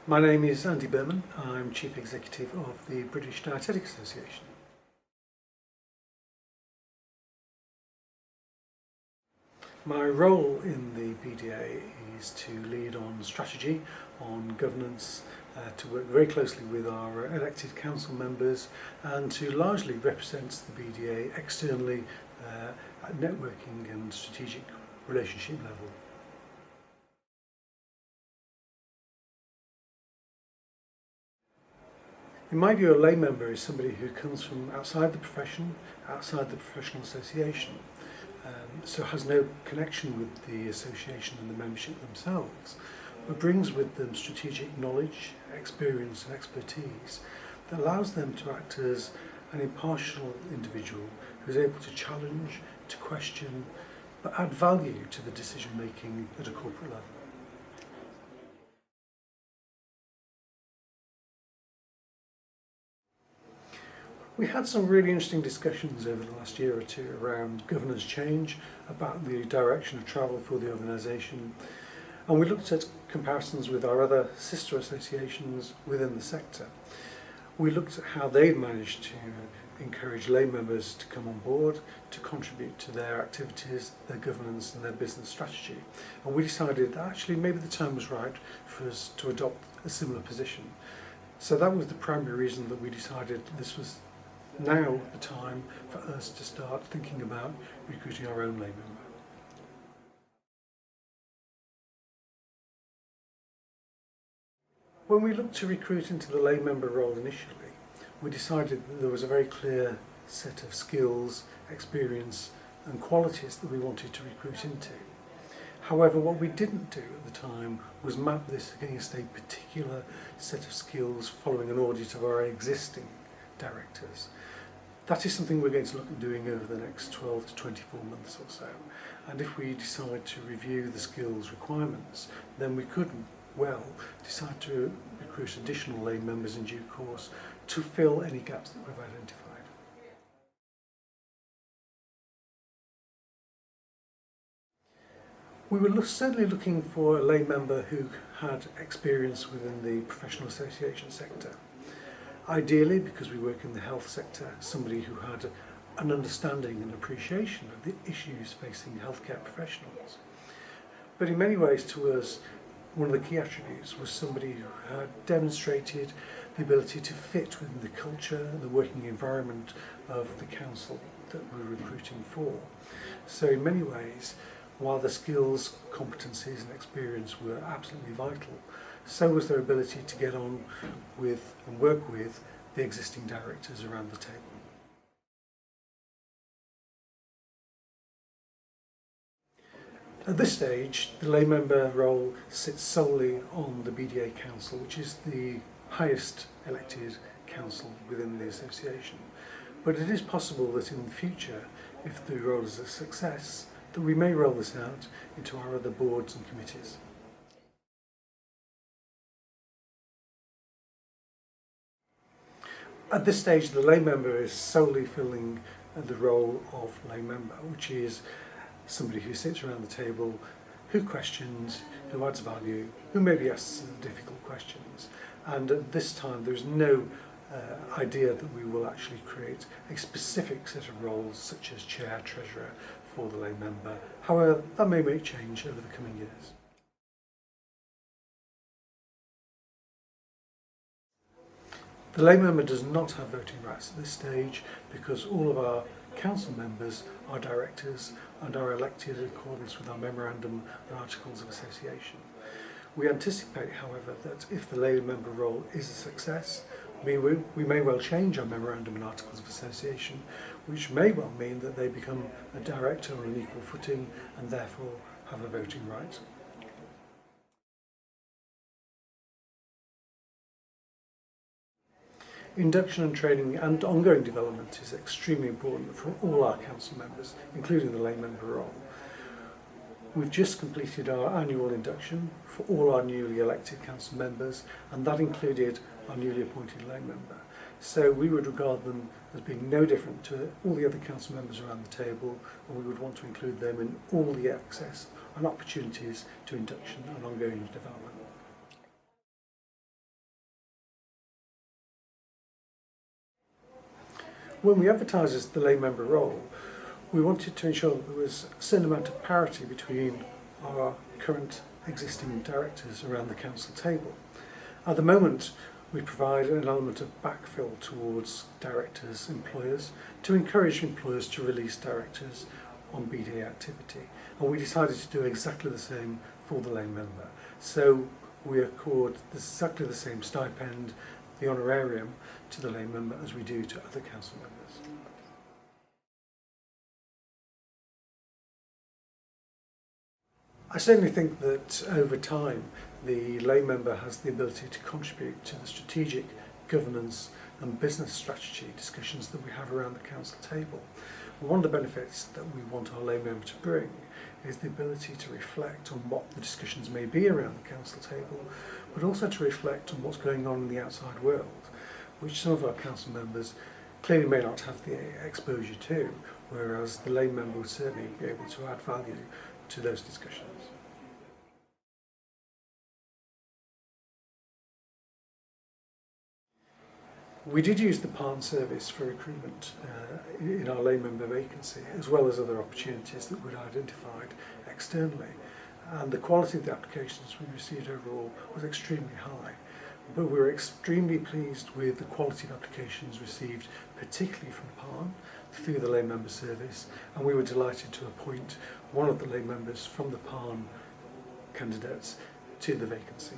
My name is Andy Burman. I'm Chief Executive of the British Dietetic Association. My role in the BDA is to lead on strategy, on governance, to work very closely with our elected council members and to largely represent the BDA externally at networking and strategic relationship level. In my view, a lay member is somebody who comes from outside the profession, outside the professional association, so has no connection with the association and the membership themselves, but brings with them strategic knowledge, experience and expertise that allows them to act as an impartial individual who is able to challenge, to question, but add value to the decision making at a corporate level. We had some really interesting discussions over the last year or two around governance change, about the direction of travel for the organisation, and we looked at comparisons with our other sister associations within the sector. We looked at how they'd managed to encourage lay members to come on board, to contribute to their activities, their governance and their business strategy, and we decided that actually maybe the time was right for us to adopt a similar position. So that was the primary reason that we decided this was now the time for us to start thinking about recruiting our own lay member. When we looked to recruit into the lay member role initially, we decided that there was a very clear set of skills, experience and qualities that we wanted to recruit into. However, what we didn't do at the time was map this against a particular set of skills following an audit of our existing directors. That is something we're going to look at doing over the next 12 to 24 months or so. And if we decide to review the skills requirements, then we could well decide to recruit additional lay members in due course to fill any gaps that we've identified. We were certainly looking for a lay member who had experience within the professional association sector. Ideally, because we work in the health sector, somebody who had an understanding and appreciation of the issues facing healthcare professionals. But in many ways to us, one of the key attributes was somebody who had demonstrated the ability to fit within the culture and the working environment of the council that we're recruiting for. So in many ways, while the skills, competencies and experience were absolutely vital, so was their ability to get on with and work with the existing directors around the table. At this stage, the lay member role sits solely on the BDA Council, which is the highest elected council within the association. But it is possible that in the future, if the role is a success, that we may roll this out into our other boards and committees. At this stage, the lay member is solely filling the role of lay member, which is somebody who sits around the table, who questions, who adds value, who maybe asks difficult questions. And at this time, there's no idea that we will actually create a specific set of roles, such as chair, treasurer, for the lay member. However, that may change over the coming years. The lay member does not have voting rights at this stage because all of our council members are directors and are elected in accordance with our memorandum and articles of association. We anticipate, however, that if the lay member role is a success, we may well change our memorandum and articles of association, which may well mean that they become a director on an equal footing and therefore have a voting right. Induction and training and ongoing development is extremely important for all our council members, including the lay member role. We've just completed our annual induction for all our newly elected council members, and that included our newly appointed lay member. So we would regard them as being no different to all the other council members around the table, and we would want to include them in all the access and opportunities to induction and ongoing development. When we advertised the lay member role, we wanted to ensure that there was a certain amount of parity between our current existing directors around the council table. At the moment, we provide an element of backfill towards directors' employers to encourage employers to release directors on BD activity. And we decided to do exactly the same for the lay member. So we accord exactly the same stipend, the honorarium, to the lay member as we do to other council members. I certainly think that over time the lay member has the ability to contribute to the strategic governance and business strategy discussions that we have around the council table. And one of the benefits that we want our lay member to bring is the ability to reflect on what the discussions may be around the council table, but also to reflect on what's going on in the outside world, which some of our council members clearly may not have the exposure to, whereas the lay member would certainly be able to add value to those discussions. We did use the PARN service for recruitment in our lay member vacancy, as well as other opportunities that we'd identified externally. And the quality of the applications we received overall was extremely high. But we were extremely pleased with the quality of applications received, particularly from PARN, through the lay member service, and we were delighted to appoint one of the lay members from the PARN candidates to the vacancy.